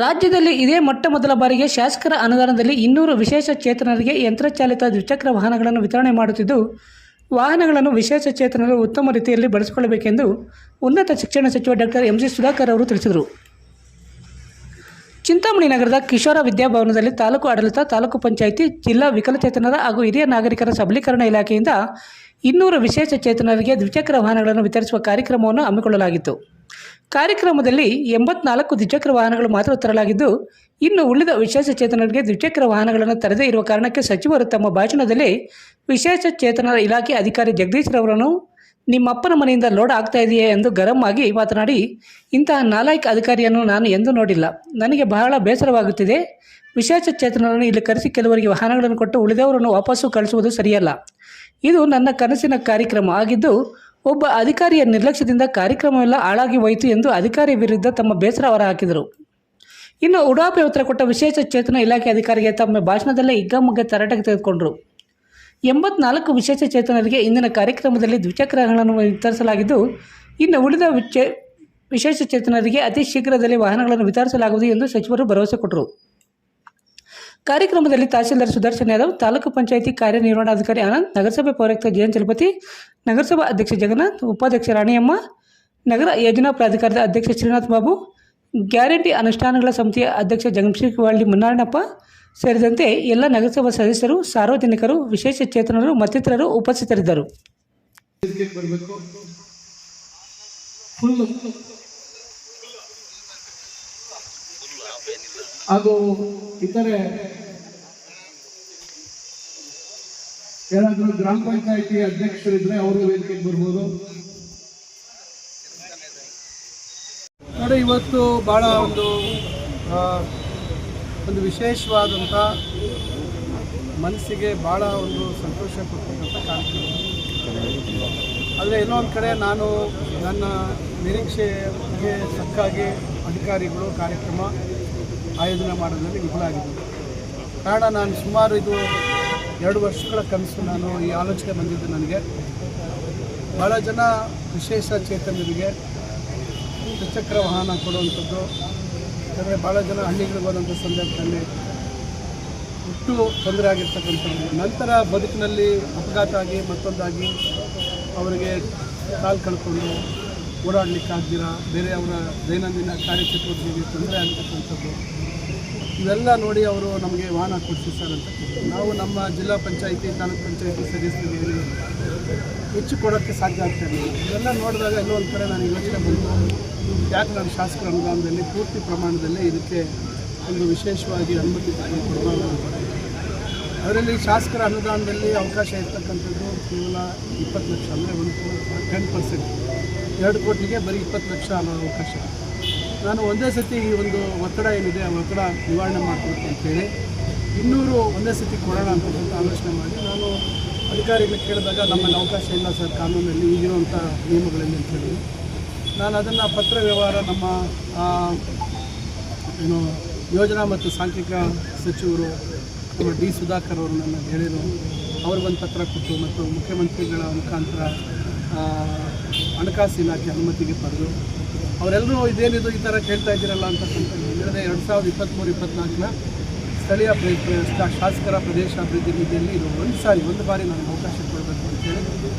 ರಾಜ್ಯದಲ್ಲಿ ಇದೇ ಮೊದಲ ಬಾರಿಗೆ ಶಾಸಕರ ಅನುದಾನದಲ್ಲಿ 200 ವಿಶೇಷ ಚೇತನರಿಗೆ ಯಂತ್ರಚಾಲಿತ ದ್ವಿಚಕ್ರ ವಾಹನಗಳನ್ನು ವಿತರಣೆ ಮಾಡುತ್ತಿದ್ದು, ವಾಹನಗಳನ್ನು ವಿಶೇಷ ಚೇತನರು ಉತ್ತಮ ರೀತಿಯಲ್ಲಿ ಬಳಸಿಕೊಳ್ಳಬೇಕೆಂದು ಉನ್ನತ ಶಿಕ್ಷಣ ಸಚಿವ ಡಾಕ್ಟರ್ ಎಂ.ಸಿ. ಸುಧಾಕರ್ ಅವರು ತಿಳಿಸಿದರು. ಚಿಂತಾಮಣಿ ನಗರದ ಕಿಶೋರ ವಿದ್ಯಾಭವನದಲ್ಲಿ ತಾಲೂಕು ಆಡಳಿತ, ತಾಲೂಕು ಪಂಚಾಯಿತಿ, ಜಿಲ್ಲಾ ವಿಕಲಚೇತನರ ಹಾಗೂ ಹಿರಿಯ ನಾಗರಿಕರ ಸಬಲೀಕರಣ ಇಲಾಖೆಯಿಂದ 200 ವಿಶೇಷ ಚೇತನರಿಗೆ ದ್ವಿಚಕ್ರ ವಾಹನಗಳನ್ನು ವಿತರಿಸುವ ಕಾರ್ಯಕ್ರಮವನ್ನು ಹಮ್ಮಿಕೊಳ್ಳಲಾಗಿತ್ತು. ಕಾರ್ಯಕ್ರಮದಲ್ಲಿ 84 ದ್ವಿಚಕ್ರ ವಾಹನಗಳು ಮಾತ್ರ ತರಲಾಗಿದ್ದು, ಇನ್ನು ಉಳಿದ ವಿಶೇಷ ಚೇತನರಿಗೆ ದ್ವಿಚಕ್ರ ವಾಹನಗಳನ್ನು ತರದೇ ಇರುವ ಕಾರಣಕ್ಕೆ ಸಚಿವರು ತಮ್ಮ ಭಾಷಣದಲ್ಲಿ ವಿಶೇಷ ಚೇತನರ ಇಲಾಖೆ ಅಧಿಕಾರಿ ಜಗದೀಶ್ ರವರನ್ನು ನಿಮ್ಮಪ್ಪನ ಮನೆಯಿಂದ ಲೋಡ್ ಆಗ್ತಾ ಇದೆಯೇ ಎಂದು ಗರಂ ಆಗಿ ಮಾತನಾಡಿ, ಇಂತಹ ನಾಲಾಯಕ್ ಅಧಿಕಾರಿಯನ್ನು ನಾನು ಎಂದೂ ನೋಡಿಲ್ಲ. ನನಗೆ ಬಹಳ ಬೇಸರವಾಗುತ್ತಿದೆ. ವಿಶೇಷ ಚೇತನರನ್ನು ಇಲ್ಲಿ ಕರೆಸಿ ಕೆಲವರಿಗೆ ವಾಹನಗಳನ್ನು ಕೊಟ್ಟು ಉಳಿದವರನ್ನು ವಾಪಸ್ಸು ಕಳಿಸುವುದು ಸರಿಯಲ್ಲ. ಇದು ನನ್ನ ಕನಸಿನ ಕಾರ್ಯಕ್ರಮ ಆಗಿದ್ದು, ಒಬ್ಬ ಅಧಿಕಾರಿಯ ನಿರ್ಲಕ್ಷ್ಯದಿಂದ ಕಾರ್ಯಕ್ರಮವೆಲ್ಲ ಹಾಳಾಗಿ ಹೋಯಿತು ಎಂದು ಅಧಿಕಾರಿ ವಿರುದ್ಧ ತಮ್ಮ ಬೇಸರ ಹೊರಹಾಕಿದರು. ಇನ್ನು ಉಡಾಫೆ ಉತ್ತರ ಕೊಟ್ಟ ವಿಶೇಷ ಚೇತನ ಇಲಾಖೆ ಅಧಿಕಾರಿಗೆ ತಮ್ಮ ಭಾಷಣದಲ್ಲೇ ಹಿಗ್ಗಾಮುಗ್ಗ ತರಾಟೆಗೆ ತೆಗೆದುಕೊಂಡರು. 84 ವಿಶೇಷ ಚೇತನರಿಗೆ ಇಂದಿನ ಕಾರ್ಯಕ್ರಮದಲ್ಲಿ ದ್ವಿಚಕ್ರಗಳನ್ನು ವಿತರಿಸಲಾಗಿದ್ದು, ಇನ್ನು ಉಳಿದ ವಿಶೇಷ ಚೇತನರಿಗೆ ಅತಿ ಶೀಘ್ರದಲ್ಲಿ ವಾಹನಗಳನ್ನು ವಿತರಿಸಲಾಗುವುದು ಎಂದು ಸಚಿವರು ಭರವಸೆ ಕೊಟ್ಟರು. ಕಾರ್ಯಕ್ರಮದಲ್ಲಿ ತಹಸೀಲ್ದಾರ್ ಸುದರ್ಶನ್ ಯಾದವ್, ತಾಲೂಕು ಪಂಚಾಯಿತಿ ಕಾರ್ಯನಿರ್ವಹಣಾಧಿಕಾರಿ ಆನಂದ್, ನಗರಸಭೆ ಪೌರಾಯುಕ್ತ ಜಯಂತ್ ಚಲಪತಿ, ನಗರಸಭಾ ಅಧ್ಯಕ್ಷ ಜಗನ್ನಾಥ್, ಉಪಾಧ್ಯಕ್ಷ ರಾಣಿಯಮ್ಮ, ನಗರ ಯೋಜನಾ ಪ್ರಾಧಿಕಾರದ ಅಧ್ಯಕ್ಷ ಶ್ರೀನಾಥ್ ಬಾಬು, ಗ್ಯಾರಂಟಿ ಅನುಷ್ಠಾನಗಳ ಸಮಿತಿಯ ಅಧ್ಯಕ್ಷ ಜಗದೀಶ್ ಮುನ್ನಾಳಪ್ಪ ಸೇರಿದಂತೆ ಎಲ್ಲ ನಗರಸಭಾ ಸದಸ್ಯರು, ಸಾರ್ವಜನಿಕರು, ವಿಶೇಷ ಚೇತನರು ಮತ್ತಿತರರು ಉಪಸ್ಥಿತರಿದ್ದರು. ಹಾಗೂ ಇತರೆ ಏನಾದರೂ ಗ್ರಾಮ ಪಂಚಾಯಿತಿ ಅಧ್ಯಕ್ಷರಿದ್ರೆ ಅವರು ವೇದಿಕೆಗೆ ಬರ್ಬೋದು. ನೋಡಿ, ಇವತ್ತು ಭಾಳ ಒಂದು ವಿಶೇಷವಾದಂಥ ಮನಸ್ಸಿಗೆ ಭಾಳ ಒಂದು ಸಂತೋಷ ಕೊಡ್ತಕ್ಕಂಥ ಕಾರ್ಯಕ್ರಮ. ಆದರೆ ಎಲ್ಲೋ ಒಂದು ಕಡೆ ನಾನು ನನ್ನ ನಿರೀಕ್ಷೆಗೆ ತಕ್ಕಾಗಿ ಅಧಿಕಾರಿಗಳು ಕಾರ್ಯಕ್ರಮ ಆಯೋಜನೆ ಮಾಡೋದ್ರಲ್ಲಿ ವಿಫಲ ಆಗಿದ್ದರು. ಕಾರಣ ನಾನು ಸುಮಾರು ಇದು 2 ವರ್ಷಗಳ ಕನಸು. ನಾನು ಈ ಆಲೋಚನೆ ಬಂದಿದ್ದು ನನಗೆ ಭಾಳ ಜನ ವಿಶೇಷ ಚೇತನರಿಗೆ ದ್ವಿಚಕ್ರ ವಾಹನ ಕೊಡುವಂಥದ್ದು. ಯಾಕಂದರೆ ಭಾಳ ಜನ ಹಳ್ಳಿಗಳಿಗೆ ಹೋದಂಥ ಸಂದರ್ಭದಲ್ಲಿ ಹುಟ್ಟು ತೊಂದರೆ ಆಗಿರ್ತಕ್ಕಂಥದ್ದು, ನಂತರ ಬದುಕಿನಲ್ಲಿ ಅಪಘಾತ ಆಗಿ ಮತ್ತೊಂದಾಗಿ ಅವರಿಗೆ ಕಾಲು ಕಳ್ಕೊಂಡು ಓಡಾಡಲಿಕ್ಕಾಗ್ದಿರ ಬೇರೆ ಅವರ ದೈನಂದಿನ ಕಾರ್ಯಚಟುವಟಿಕೆಗೆ ತೊಂದರೆ ಆಗಿರ್ತಕ್ಕಂಥದ್ದು, ಇವೆಲ್ಲ ನೋಡಿ ಅವರು ನಮಗೆ ವಾಹನ ಕೊಡಿಸಿ ಸರ್ ಅಂತ. ನಾವು ನಮ್ಮ ಜಿಲ್ಲಾ ಪಂಚಾಯಿತಿ, ತಾಲೂಕು ಪಂಚಾಯಿತಿ ಸದಸ್ಯರಿಗೆ ಹೆಚ್ಚು ಕೊಡೋಕ್ಕೆ ಸಾಧ್ಯ ಆಗ್ತಾಯಿರಲಿಲ್ಲ. ಇವೆಲ್ಲ ನೋಡಿದಾಗ ಎಲ್ಲೋ ಒಂದು ಕಡೆ ನಾನು ಯೋಚನೆ ಬಂತು, ಯಾಕೆ ನಾನು ಶಾಸಕರ ಅನುದಾನದಲ್ಲಿ ಪೂರ್ತಿ ಪ್ರಮಾಣದಲ್ಲಿ ಇದಕ್ಕೆ ಒಂದು ವಿಶೇಷವಾಗಿ ಅನುಮತಿ ಕೊಡಬಾರ್ದು ಅಂತ. ಅದರಲ್ಲಿ ಶಾಸಕರ ಅನುದಾನದಲ್ಲಿ ಅವಕಾಶ ಇರ್ತಕ್ಕಂಥದ್ದು ಕೇವಲ 20 ಲಕ್ಷ, ಅಂದರೆ 10%, 2 ಕೋಟಿಗೆ ಬರೀ 20 ಲಕ್ಷ ಅನ್ನೋ ಅವಕಾಶ. ನಾನು ಒಂದೇ ಸತಿ ಈ ಒಂದು ಒತ್ತಡ ಏನಿದೆ ಆ ಒತ್ತಡ ನಿವಾರಣೆ ಮಾಡಬೇಕು ಅಂತೇಳಿ 200 ಒಂದೇ ಸತಿ ಕೊಡೋಣ ಅಂತಕ್ಕಂಥ ಆಲೋಚನೆ ಮಾಡಿ ನಾನು ಅಧಿಕಾರಿಗಳಿಗೆ ಕೇಳಿದಾಗ ನಮ್ಮಲ್ಲಿ ಅವಕಾಶ ಇಲ್ಲ ಸರ್, ಕಾನೂನಲ್ಲಿ ಈಗಿರುವಂಥ ನಿಯಮಗಳಲ್ಲಿ ಅಂತ ಹೇಳಿ ನಾನು ಅದನ್ನು ಪತ್ರ ವ್ಯವಹಾರ ನಮ್ಮ ಯೋಜನಾ ಮತ್ತು ಸಾಂಖ್ಯಿಕ ಸಚಿವರು ನಮ್ಮ ಡಿ. ಸುಧಾಕರ್ ಅವರು ನನ್ನ ಹೇಳಿದರು. ಅವ್ರಿಗೊಂದು ಪತ್ರ ಕೊಟ್ಟು ಮತ್ತು ಮುಖ್ಯಮಂತ್ರಿಗಳ ಮುಖಾಂತರ ಹಣಕಾಸು ಇಲಾಖೆ ಅನುಮತಿಗೆ ಪಡೆದು ಅವರೆಲ್ಲರೂ ಇದೇನಿದು ಈ ಥರ ಕೇಳ್ತಾ ಇದ್ದೀರಲ್ಲ ಅಂತಕ್ಕಂಥದ್ದು. ಇಲ್ಲದೆ 2023-24 ಸ್ಥಳೀಯ ಶಾಸಕರ ಪ್ರದೇಶಾಭಿವೃದ್ಧಿ ನಿಧಿಯಲ್ಲಿ ಇದು ಒಂದು ಬಾರಿ ನನಗೆ ಅವಕಾಶ ಕೊಡಬೇಕು ಅಂತೇಳಿ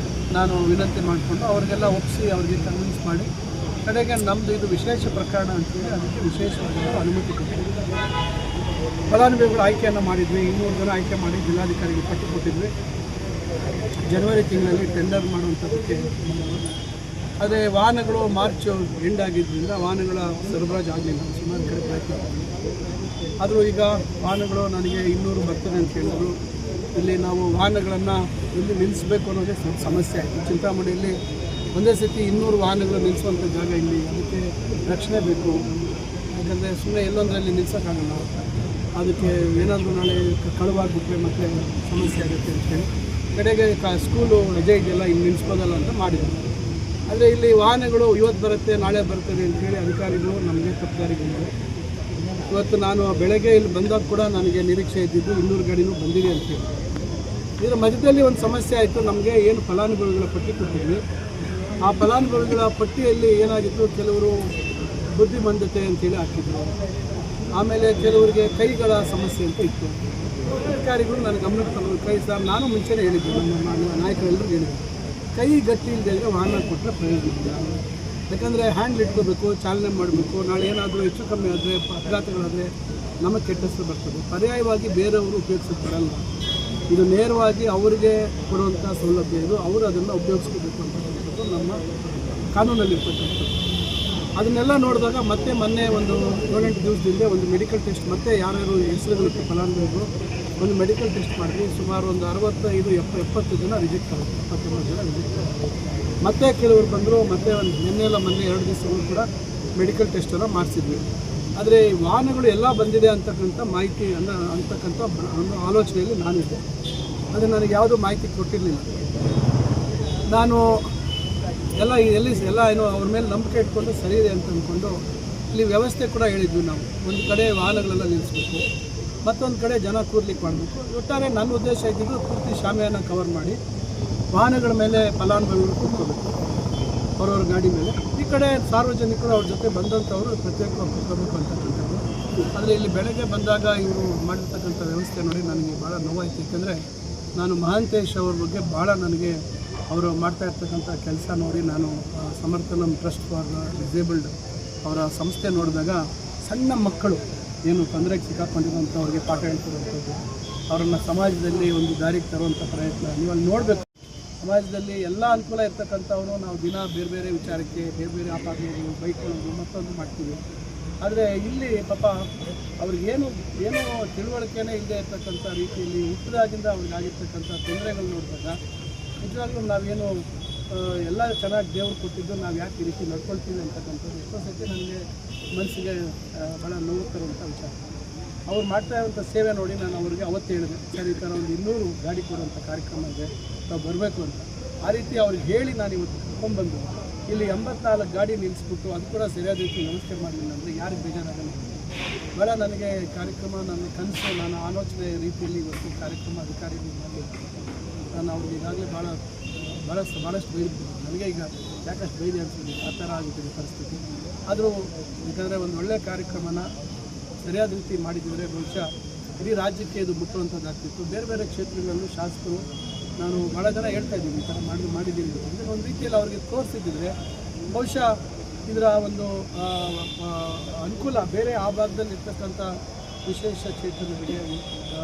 ನಾನು ವಿನಂತಿ ಮಾಡಿಕೊಂಡು ಅವರಿಗೆಲ್ಲ ಒಪ್ಪಿಸಿ ಅವರಿಗೆ ಕನ್ವಿನ್ಸ್ ಮಾಡಿ ಕಡೆಗೆ ನಮ್ಮದು ಇದು ವಿಶೇಷ ಪ್ರಕರಣ ಅಂತೇಳಿ ಅದಕ್ಕೆ ವಿಶೇಷವಾಗಿ ಅನುಮತಿ ಕೊಟ್ಟಿದ್ವಿ. ಫಲಾನುಭವಿಗಳು ಆಯ್ಕೆಯನ್ನು ಮಾಡಿದ್ವಿ. 200 ಜನ ಆಯ್ಕೆ ಮಾಡಿ ಜಿಲ್ಲಾಧಿಕಾರಿಗೆ ಪಟ್ಟಿ ಕೊಟ್ಟಿದ್ವಿ. ಜನವರಿ ತಿಂಗಳಲ್ಲಿ ಟೆಂಡರ್ ಮಾಡುವಂಥದ್ದಕ್ಕೆ. ಅದೇ ವಾಹನಗಳು ಮಾರ್ಚ್ ಎಂಡ್ ಆಗಿದ್ದರಿಂದ ವಾಹನಗಳ ಸರಬರಾಜು ಆಗಲಿಲ್ಲ, ಸುಮಾರು ಕಡೆ ಪ್ರಯತ್ನ. ಆದರೂ ಈಗ ವಾಹನಗಳು ನನಗೆ 200 ಬರ್ತದೆ ಅಂತ ಹೇಳಿದ್ರು. ಇಲ್ಲಿ ನಾವು ವಾಹನಗಳನ್ನು ಇಲ್ಲಿ ನಿಲ್ಲಿಸಬೇಕು ಅನ್ನೋದೇ ಸಮಸ್ಯೆ ಆಯಿತು. ಚಿಂತಾಮಣಿಯಲ್ಲಿ ಒಂದೇ ಸತಿ 200 ವಾಹನಗಳು ನಿಲ್ಲಿಸುವಂಥ ಜಾಗ ಇಲ್ಲಿ, ಅದಕ್ಕೆ ರಕ್ಷಣೆ ಬೇಕು. ಯಾಕಂದರೆ ಸುಮ್ಮನೆ ಎಲ್ಲೊಂದರಲ್ಲಿ ನಿಲ್ಲಿಸೋಕ್ಕಾಗಲ್ಲ, ಅದಕ್ಕೆ ಏನಾದರೂ ನಾಳೆ ಕಳುವಾಗ್ಬಿಟ್ರೆ ಮತ್ತೆ ಸಮಸ್ಯೆ ಆಗುತ್ತೆ ಅಂತೇಳಿ ಕಡೆಗೆ ಸ್ಕೂಲು ರಜೆ ಇದೆಯಲ್ಲ, ಇಲ್ಲಿ ನಿಲ್ಲಿಸ್ಬೋದಲ್ಲ ಅಂತ ಮಾಡಿದ್ರು. ಆದರೆ ಇಲ್ಲಿ ವಾಹನಗಳು ಇವತ್ತು ಬರುತ್ತೆ ನಾಳೆ ಬರ್ತದೆ ಅಂತೇಳಿ ಅಧಿಕಾರಿಗಳು ನಮಗೆ ತಪ್ಪುದಾರಿಗಳು. ಇವತ್ತು ನಾನು ಬೆಳಗ್ಗೆ ಇಲ್ಲಿ ಬಂದಾಗ ಕೂಡ ನನಗೆ ನಿರೀಕ್ಷೆ ಇದ್ದಿದ್ದು 200 ಗಾಡಿನೂ ಬಂದಿದೆ ಅಂತೇಳಿ. ಇದರ ಮಧ್ಯದಲ್ಲಿ ಒಂದು ಸಮಸ್ಯೆ ಆಯಿತು. ನಮಗೆ ಏನು ಫಲಾನುಭವಿಗಳ ಪಟ್ಟಿ ಕೊಟ್ಟಿದ್ವಿ, ಆ ಫಲಾನುಭವಿಗಳ ಪಟ್ಟಿಯಲ್ಲಿ ಏನಾಗಿತ್ತು, ಕೆಲವರು ಬುದ್ಧಿಮಂದತೆ ಅಂತೇಳಿ ಹಾಕಿದ್ರು. ಆಮೇಲೆ ಕೆಲವರಿಗೆ ಕೈಗಳ ಸಮಸ್ಯೆ ಅಂತ ಇತ್ತು. ಅಧಿಕಾರಿಗಳು ನನ್ನ ಗಮನಕ್ಕೆ ತಂದು ಕೈ ಸಹ ನಾನು ಮುಂಚೆನೇ ಹೇಳಿದ್ದೆ, ನಮ್ಮ ನಾಯಕರೆಲ್ಲರೂ ಹೇಳಿದ್ದೆ, ಕೈ ಗಟ್ಟಿ ಇಲ್ಲದೆ ವಾಹನ ಕೊಟ್ಟರೆ ಪ್ರಯೋಜನ ಇಲ್ಲ. ಯಾಕಂದರೆ ಹ್ಯಾಂಡ್ಲ್ ಇಟ್ಕೋಬೇಕು, ಚಾಲನೆ ಮಾಡಬೇಕು. ನಾಳೆ ಏನಾದರೂ ಹೆಚ್ಚು ಕಮ್ಮಿ ಆದರೆ, ಅಪಘಾತಗಳಾದರೆ ನಮಗೆ ಕೆಟ್ಟ ಹೆಸರು ಬರ್ತದೆ. ಪರ್ಯಾಯವಾಗಿ ಬೇರೆಯವರು ಉಪಯೋಗಿಸೋಕ್ಕೆ ಬರಲ್ಲ. ಇದು ನೇರವಾಗಿ ಅವರಿಗೆ ಕೊಡುವಂಥ ಸೌಲಭ್ಯ ಇದು, ಅವರು ಅದನ್ನು ಉಪಯೋಗಿಸ್ಕೋಬೇಕು ಅಂತಕ್ಕಂಥದ್ದು ನಮ್ಮ ಕಾನೂನಲ್ಲಿರ್ತಕ್ಕಂಥದ್ದು. ಅದನ್ನೆಲ್ಲ ನೋಡಿದಾಗ ಮತ್ತೆ ಮೊನ್ನೆ ಒಂದು 7-8 ದಿವಸದಿಂದ ಒಂದು ಮೆಡಿಕಲ್ ಟೆಸ್ಟ್, ಮತ್ತೆ ಯಾರ್ಯಾರು ಹೆಸರುಗಳಿತ್ತು ಫಲಾನುಭವಿಗಳು ಒಂದು ಮೆಡಿಕಲ್ ಟೆಸ್ಟ್ ಮಾಡಿದ್ವಿ. ಸುಮಾರು ಒಂದು 65-70 ಜನ ರಿಜೆಕ್ಟ್ ಆಗುತ್ತೆ, 79 ಜನ ರಿಜೆಕ್ಟ್ ಆಗುತ್ತೆ. ಮತ್ತೆ ಕೆಲವರು ಬಂದರು, ಮತ್ತೆ ಒಂದು ಮೊನ್ನೆ 2 ದಿವಸಗಳು ಕೂಡ ಮೆಡಿಕಲ್ ಟೆಸ್ಟನ್ನು ಮಾಡಿಸಿದ್ವಿ. ಆದರೆ ಈ ವಾಹನಗಳು ಎಲ್ಲ ಬಂದಿದೆ ಅಂತಕ್ಕಂಥ ಮಾಹಿತಿ ಅಂತಕ್ಕಂಥ ಒಂದು ಆಲೋಚನೆಯಲ್ಲಿ ನಾನಿದ್ದೆ. ಆದರೆ ನನಗೆ ಯಾವುದೂ ಮಾಹಿತಿ ಕೊಟ್ಟಿರಲಿಲ್ಲ. ನಾನು ಎಲ್ಲ ಏನೋ ಅವ್ರ ಮೇಲೆ ನಂಬಿಕೆ ಇಟ್ಕೊಂಡು ಸರಿ ಇದೆ ಅಂತ ಅಂದ್ಕೊಂಡು ಇಲ್ಲಿ ವ್ಯವಸ್ಥೆ ಕೂಡ ಹೇಳಿದ್ವಿ. ನಾವು ಒಂದು ಕಡೆ ವಾಹನಗಳೆಲ್ಲ ನಿಲ್ಲಿಸ್ಬೇಕು, ಮತ್ತೊಂದು ಕಡೆ ಜನ ಕೂರ್ಲಿಕ್ಕೆ ಮಾಡಬೇಕು. ಒಟ್ಟಾರೆ ನನ್ನ ಉದ್ದೇಶ ಇದ್ದಿದ್ದು ಪೂರ್ತಿ ಶಾಮಿಯಾನ ಕವರ್ ಮಾಡಿ ವಾಹನಗಳ ಮೇಲೆ ಫಲಾನುಭವಿಗಳು ಕೂತ್ಕೋಬೇಕು, ಅವರವ್ರ ಗಾಡಿ ಮೇಲೆ. ಈ ಕಡೆ ಸಾರ್ವಜನಿಕರು ಅವ್ರ ಜೊತೆ ಬಂದಂಥವರು ಪ್ರತ್ಯೇಕವಾಗಿ ಕೂತ್ಕೋಬೇಕು ಅಂತಕ್ಕಂಥದ್ದು. ಆದರೆ ಇಲ್ಲಿ ಬೆಳಗ್ಗೆ ಬಂದಾಗ ಇವರು ಮಾಡಿರ್ತಕ್ಕಂಥ ವ್ಯವಸ್ಥೆ ನೋಡಿ ನನಗೆ ಭಾಳ ನೋವಾಯಿತು. ಏಕೆಂದರೆ ನಾನು ಮಹಾಂತೇಶ್ ಅವ್ರ ಬಗ್ಗೆ ಭಾಳ ನನಗೆ ಅವರು ಮಾಡ್ತಾ ಇರ್ತಕ್ಕಂಥ ಕೆಲಸ ನೋಡಿ, ನಾನು ಸಮರ್ಥನಂ ಟ್ರಸ್ಟ್ ಫಾರ್ ಡಿಸೇಬಲ್ಡ್ ಅವರ ಸಂಸ್ಥೆ ನೋಡಿದಾಗ ಸಣ್ಣ ಮಕ್ಕಳು ಏನು ತೊಂದರೆಗೆ ಸಿಕ್ಕಾಕೊಂಡಿರುವಂಥವ್ರಿಗೆ ಪಾಠ ಹೇಳ್ತಿರುವಂಥದ್ದು, ಅವರನ್ನು ಸಮಾಜದಲ್ಲಿ ಒಂದು ದಾರಿಗೆ ತರುವಂಥ ಪ್ರಯತ್ನ ನೀವು ಅಲ್ಲಿ ನೋಡಬೇಕು. ಸಮಾಜದಲ್ಲಿ ಎಲ್ಲ ಅನುಕೂಲ ಇರ್ತಕ್ಕಂಥವ್ರು ನಾವು ದಿನ ಬೇರೆ ಬೇರೆ ವಿಚಾರಕ್ಕೆ ಬೇರೆ ಬೇರೆ ಆಪಾದನೆಗಳು ಬೈಕ್ಗಳು ಮತ್ತೊಂದು ಮಾಡ್ತೀವಿ. ಆದರೆ ಇಲ್ಲಿ ಪಾಪ ಅವ್ರಿಗೇನು ತಿಳುವಳಿಕೆನೇ ಇಲ್ಲದೆ ಇರ್ತಕ್ಕಂಥ ರೀತಿಯಲ್ಲಿ ಹುಟ್ಟಿದಾಗಿಂದ ಅವ್ರಿಗಾಗಿರ್ತಕ್ಕಂಥ ತೊಂದರೆಗಳು ನೋಡಿದಾಗ ನಿಜವಾಗ್ಲೂ ನಾವೇನು ಎಲ್ಲ ಚೆನ್ನಾಗಿ ದೇವ್ರು ಕೊಟ್ಟಿದ್ದು ನಾವು ಯಾಕೆ ಈ ರೀತಿ ನಡ್ಕೊಳ್ತೀವಿ ಅಂತಕ್ಕಂಥದ್ದು ಎಷ್ಟೋ ಸತಿ ನನಗೆ ಮನಸ್ಸಿಗೆ ಭಾಳ ನೋವು ತರುವಂಥ ವಿಚಾರ. ಅವ್ರು ಮಾಡ್ತಾ ಇರುವಂಥ ಸೇವೆ ನೋಡಿ ನಾನು ಅವ್ರಿಗೆ ಅವತ್ತು ಹೇಳಿದೆ, ಸರ್ ಈ ಥರ ಒಂದು 200 ಗಾಡಿ ಕೊಡುವಂಥ ಕಾರ್ಯಕ್ರಮ ಇದೆ, ನಾವು ಬರಬೇಕು ಅಂತ. ಆ ರೀತಿ ಅವ್ರಿಗೆ ಹೇಳಿ ನಾನು ಇವತ್ತು ಕರ್ಕೊಂಡ್ಬಂದು ಇಲ್ಲಿ 84 ಗಾಡಿ ನಿಲ್ಲಿಸ್ಬಿಟ್ಟು ಅದು ಕೂಡ ಸರಿಯಾದ ರೀತಿ ವ್ಯವಸ್ಥೆ ಮಾಡಲಿಲ್ಲ ಅಂದರೆ ಯಾರಿಗೆ ಬೇಜಾರಾಗಲ್ಲ. ಭಾಳ ನನಗೆ ಕಾರ್ಯಕ್ರಮ ನನ್ನ ಕನಸು, ನನ್ನ ಆಲೋಚನೆ ರೀತಿಯಲ್ಲಿ ಇವತ್ತು ಕಾರ್ಯಕ್ರಮ ಅಧಿಕಾರಿಗಳು ಮಾಡಿ ನಾನು ಅವ್ರಿಗೆ ಈಗಾಗಲೇ ಭಾಳಷ್ಟು ಬೈದಿದ್ದು. ನನಗೆ ಈಗ ಯಾಕಷ್ಟು ಬೈದೆ ಅನಿಸಿದೆ, ಆ ಥರ ಆಗುತ್ತಿದೆ ಪರಿಸ್ಥಿತಿ. ಆದರೂ ಯಾಕಂದರೆ ಒಂದು ಒಳ್ಳೆಯ ಕಾರ್ಯಕ್ರಮನ ಸರಿಯಾದ ರೀತಿ ಮಾಡಿದರೆ ಬಹುಶಃ ಇಡೀ ರಾಜ್ಯಕ್ಕೆ ಇದು ಮುಟ್ಟುವಂಥದ್ದಾಗ್ತಿತ್ತು. ಬೇರೆ ಬೇರೆ ಕ್ಷೇತ್ರಗಳಲ್ಲೂ ಶಾಸಕರು ನಾನು ಭಾಳ ಜನ ಹೇಳ್ತಾ ಇದ್ದೀನಿ ಈ ಥರ ಮಾಡಿದ್ದೀನಿ ಅಂದರೆ ಒಂದು ರೀತಿಯಲ್ಲಿ ಅವ್ರಿಗೆ ತೋರಿಸಿದ್ರೆ ಬಹುಶಃ ಇದರ ಒಂದು ಅನುಕೂಲ ಬೇರೆ ಆ ಭಾಗದಲ್ಲಿ ಇರ್ತಕ್ಕಂಥ ವಿಶೇಷ ಚೇತನರಿಗೆ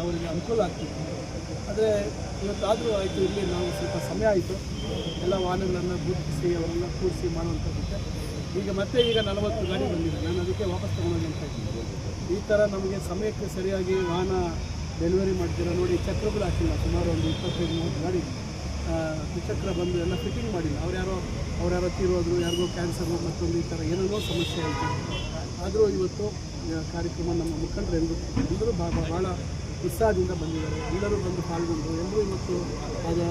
ಅವರಿಗೆ ಅನುಕೂಲ ಆಗ್ತಿತ್ತು. ಆದರೆ ಇವತ್ತಾದರೂ ಆಯಿತು, ಇಲ್ಲಿ ನಾವು ಸ್ವಲ್ಪ ಸಮಯ ಆಯಿತು, ಎಲ್ಲ ವಾಹನಗಳನ್ನು ಗುರುತಿಸಿ ಅವರೆಲ್ಲ ಕೂರಿಸಿ ಮಾಡುವಂಥದ್ದಕ್ಕೆ ಈಗ 40 ಗಾಡಿ ಬಂದಿದೆ. ನಾನು ಅದಕ್ಕೆ ವಾಪಸ್ ತೊಗೊಂಡೋಗಿ ಅಂತ ಇದ್ದೀನಿ. ಈ ಥರ ನಮಗೆ ಸಮಯಕ್ಕೆ ಸರಿಯಾಗಿ ವಾಹನ ಡೆಲಿವರಿ ಮಾಡ್ತೀರ ನೋಡಿ, ಚಕ್ರಗಳು ಹಾಕಿಲ್ಲ. ಸುಮಾರು ಒಂದು 25-30 ಗಾಡಿ ದ್ವಿಚಕ್ರ ಬಂದು ಎಲ್ಲ ಫಿಟ್ಟಿಂಗ್ ಮಾಡಿಲ್ಲ. ಅವ್ರ್ಯಾರೋ ತೀರೋದ್ರು, ಯಾರಿಗೋ ಕ್ಯಾನ್ಸರು ಮತ್ತೊಂದು ಈ ಥರ ಏನೇನೋ ಸಮಸ್ಯೆ ಆಯಿತು. ಆದರೂ ಇವತ್ತು ಕಾರ್ಯಕ್ರಮ ನಮ್ಮ ಮುಖಂಡರು ಎಲ್ಲರೂ ಭಾಳ ಉತ್ಸಾಹದಿಂದ ಬಂದಿದ್ದಾರೆ. ಎಲ್ಲರೂ ಬಂದು ಪಾಲ್ಗೊಂಡು ಎಲ್ಲರೂ ಇವತ್ತು ಅದು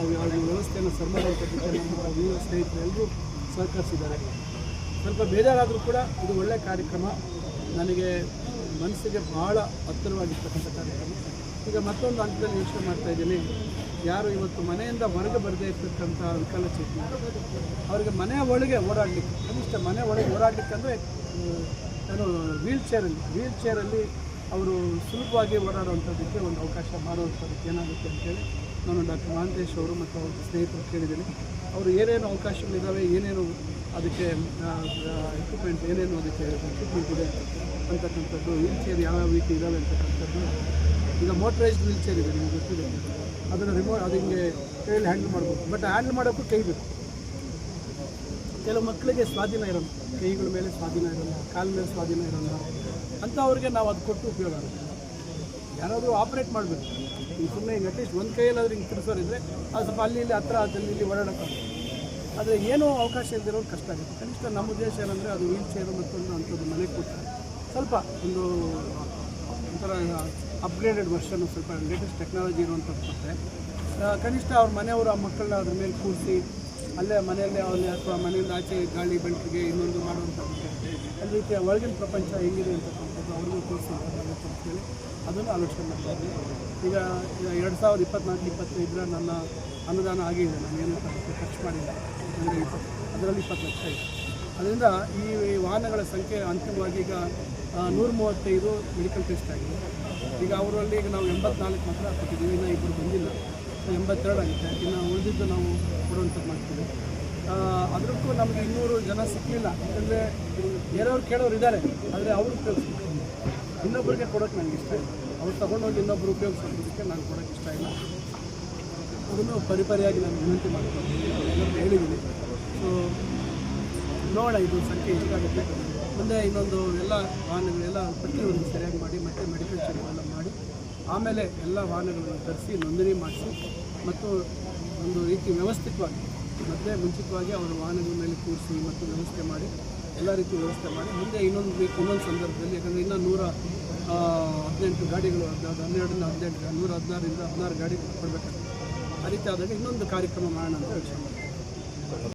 ವ್ಯವಸ್ಥೆಯನ್ನು ಸರಿಮಾಡುವಂಥದ್ದಕ್ಕೆ ನಮ್ಮ ವೀರ ಸ್ನೇಹಿತರು ಎಲ್ಲರೂ ಸಹಕರಿಸಿದ್ದಾರೆ. ಸ್ವಲ್ಪ ಬೇಜಾರಾದರೂ ಕೂಡ ಇದು ಒಳ್ಳೆಯ ಕಾರ್ಯಕ್ರಮ, ನನಗೆ ಮನಸ್ಸಿಗೆ ಭಾಳ ಹತ್ತಿರವಾಗಿರ್ತಕ್ಕಂಥ ಕಾರ್ಯಕ್ರಮ. ಈಗ ಮತ್ತೊಂದು ಹಂತದಲ್ಲಿ ಯೋಚನೆ ಮಾಡ್ತಾಯಿದ್ದೀನಿ, ಯಾರು ಇವತ್ತು ಮನೆಯಿಂದ ಹೊರಗೆ ಬರದೇ ಇರ್ತಕ್ಕಂಥ ವಿಕಲಚೇತನ ಅವರಿಗೆ ಮನೆಯ ಒಳಗೆ ಓಡಾಡಲಿಕ್ಕೆ, ಕನಿಷ್ಠ ಮನೆ ಒಳಗೆ ಓಡಾಡಲಿಕ್ಕೆ ಅಂದರೆ ನಾನು ವೀಲ್ ಚೇರಲ್ಲಿ ಅವರು ಸುಲಭವಾಗಿ ಓಡಾಡುವಂಥದ್ದಕ್ಕೆ ಒಂದು ಅವಕಾಶ ಮಾಡುವಂಥದ್ದಕ್ಕೆ ಏನಾಗುತ್ತೆ ಅಂತೇಳಿ ನಾನು ಡಾಕ್ಟರ್ ಮಹಾಂತೇಶ್ ಅವರು ಮತ್ತು ಅವ್ರ ಸ್ನೇಹಿತರು ಕೇಳಿದ್ದೀನಿ. ಅವರು ಏನೇನು ಅವಕಾಶಗಳಿದ್ದಾವೆ, ಏನೇನು ಅದಕ್ಕೆ ಎಕ್ವಿಪ್ಮೆಂಟ್, ಏನೇನು ಅದಕ್ಕೆ ಎಕ್ವಿಪ್ಮೆಂಟ್ ಇದೆ ಅಂತಕ್ಕಂಥದ್ದು, ವೀಲ್ ಚೇರ್ ಯಾವ್ಯಾವ ರೀತಿ ಇದ್ದಾವೆ ಅಂತಕ್ಕಂಥದ್ದು. ಈಗ ಮೋಟ್ರೈಸ್ಡ್ ವೀಲ್ ಚೇರ್ ಇದೆ, ನಿಮಗೆ ಗೊತ್ತಿದೆ, ಅದನ್ನು ಅದು ಹಿಂಗೆ ಕೈಯಲ್ಲಿ ಹ್ಯಾಂಡಲ್ ಮಾಡ್ಬೋದು. ಬಟ್ ಹ್ಯಾಂಡಲ್ ಮಾಡೋಕ್ಕೂ ಕೈ ಬೇಕು. ಕೆಲವು ಮಕ್ಕಳಿಗೆ ಸ್ವಾಧೀನ ಇರೋಲ್ಲ, ಕೈಗಳ ಮೇಲೆ ಸ್ವಾಧೀನ ಇರೋಲ್ಲ, ಕಾಲ ಮೇಲೆ ಸ್ವಾಧೀನ ಇರೋಲ್ಲ. ಅಂಥವ್ರಿಗೆ ನಾವು ಅದು ಕೊಟ್ಟು ಉಪಯೋಗ ಆಗುತ್ತೆ. ಯಾರಾದರೂ ಆಪ್ರೇಟ್ ಮಾಡಬೇಕು. ಈಗ ಸುಮ್ಮನೆ ಈಗ ಅಟ್ಲೀಸ್ಟ್ ಒಂದು ಕೈಯಲ್ಲಾದರೂ ಹಿಂಗೆ ತಿರ್ಸೋರಿದ್ರೆ ಅದು ಸ್ವಲ್ಪ ಅಲ್ಲಿ ಇಲ್ಲಿ ಹತ್ರ ಇಲ್ಲಿ ಓಡಾಡೋಕ್ಕಾಗುತ್ತೆ. ಆದರೆ ಏನೂ ಅವಕಾಶ ಇಲ್ದಿರೋದು ಕಷ್ಟ ಆಗುತ್ತೆ. ಕನಿಷ್ಠ ನಮ್ಮ ಉದ್ದೇಶ ಏನಂದರೆ ಅದು ವೀಲ್ ಚೇರು ಮತ್ತೊಂದು ಅಂಥದ್ದು ಮನೆಗೆ ಕೊಟ್ಟರೆ ಸ್ವಲ್ಪ ಒಂಥರ ಅಪ್ಗ್ರೇಡೆಡ್ ವರ್ಷನ್ನು ಸ್ವಲ್ಪ ಲೇಟೆಸ್ಟ್ ಟೆಕ್ನಾಲಜಿ ಇರುವಂಥದ್ದು ಕೊಟ್ಟರೆ ಕನಿಷ್ಠ ಅವ್ರ ಮನೆಯವರು ಆ ಮಕ್ಕಳನ್ನ ಅದ್ರ ಮೇಲೆ ಕೂರಿಸಿ ಅಲ್ಲೇ ಮನೆಯಲ್ಲೇ ಅವಲ್ಲಿ ಅಥವಾ ಮನೆಯಿಂದ ಆಚೆ ಗಾಳಿ ಬೆಳಕಿಗೆ ಇನ್ನೊಂದು ಮಾಡುವಂಥದ್ದಕ್ಕೆ ಒಂದು ರೀತಿಯ ಒಳಗಿನ ಪ್ರಪಂಚ ಹೆಂಗಿದೆ ಅಂತಕ್ಕಂಥದ್ದು ಅವ್ರಿಗೂ ತೋರಿಸುವಂಥದ್ದು ಅಂತೇಳಿ ಅದನ್ನು ಆಲೋಚನೆ ಮಾಡ್ತಾಯಿದ್ವಿ. ಈಗ 2024-25 ನನ್ನ ಅನುದಾನ ಆಗಿದೆ, ನಾನೇನು ಖರ್ಚು ಮಾಡಿಲ್ಲ, ಅಂದರೆ ಅದರಲ್ಲಿ 20 ಲಕ್ಷ ಇದೆ. ಅದರಿಂದ ಈ ವಾಹನಗಳ ಸಂಖ್ಯೆ ಅಂತಿಮವಾಗಿ ಈಗ 135 ಮೆಡಿಕಲ್ ಟೆಸ್ಟ್ ಆಗಿದೆ. ಈಗ ಅವರಲ್ಲಿ ಈಗ ನಾವು 84 ಮಾತ್ರ ಕೊಟ್ಟಿದ್ದೀವಿ, ಇನ್ನೂ ಇಬ್ಬರು ಬಂದಿಲ್ಲ, 82 ಆಗುತ್ತೆ. ಇನ್ನು ಉಳಿದಿದ್ದು ನಾವು ಕೊಡುವಂಥದ್ದು ಮಾಡ್ತೀವಿ. ಅದಕ್ಕೂ ನಮಗೆ 200 ಜನ ಸಿಕ್ಕಲಿಲ್ಲ, ಯಾಕಂದರೆ ಬೇರೆಯವ್ರು ಕೇಳೋರು ಇದ್ದಾರೆ, ಆದರೆ ಅವರು ಉಪಯೋಗಿಸ್ಬೇಕು. ಇನ್ನೊಬ್ಬರಿಗೆ ಕೊಡೋಕ್ಕೆ ನನಗೆ ಇಷ್ಟ ಇಲ್ಲ. ಅವ್ರು ತೊಗೊಂಡೋಗಿ ಇನ್ನೊಬ್ಬರು ಉಪಯೋಗಿಸೋದಕ್ಕೆ ನಾನು ಕೊಡೋಕ್ಕೆ ಇಷ್ಟ ಇಲ್ಲ. ಅದನ್ನು ಪರಿಪರಿಯಾಗಿ ನಾನು ವಿನಂತಿ ಮಾಡ್ತೀನಿ, ಎಲ್ಲರಿಗೂ ಹೇಳಿದ್ದೀನಿ. ಸೊ ನೋಡೋಣ, ಇದು ಸಂಖ್ಯೆ ಎಷ್ಟಾಗುತ್ತೆ. ಮುಂದೆ ಇನ್ನೊಂದು ಎಲ್ಲ ವಾಹನಗಳೆಲ್ಲ ಪಟ್ಟಿಯನ್ನು ಸರಿಯಾಗಿ ಮಾಡಿ ಮತ್ತೆ ಮೆಡಿಕಲ್ ಚೆಕ್ ಎಲ್ಲ ಮಾಡಿ ಆಮೇಲೆ ಎಲ್ಲ ವಾಹನಗಳನ್ನು ತರಿಸಿ ನೋಂದಣಿ ಮಾಡಿಸಿ ಮತ್ತು ಒಂದು ರೀತಿ ವ್ಯವಸ್ಥಿತವಾಗಿ ಮೊದಲೇ ಮುಂಚಿತವಾಗಿ ಅವರ ವಾಹನಗಳ ಮೇಲೆ ಕೂರಿಸಿ ಮತ್ತು ವ್ಯವಸ್ಥೆ ಮಾಡಿ ಎಲ್ಲ ರೀತಿ ವ್ಯವಸ್ಥೆ ಮಾಡಿ ಮುಂದೆ ಇನ್ನೊಂದು ಸಂದರ್ಭದಲ್ಲಿ, ಯಾಕಂದರೆ ಇನ್ನೂ 118 ಗಾಡಿಗಳು 12ರಿಂದ 18 116 ಗಾಡಿ ಕೊಡಬೇಕಾಗುತ್ತೆ. ಆ ರೀತಿ ಆದಾಗ ಇನ್ನೊಂದು ಕಾರ್ಯಕ್ರಮ ಮಾಡೋಣ ಅಂತ ಯೋಚನೆ ಮಾಡ್ತೀನಿ.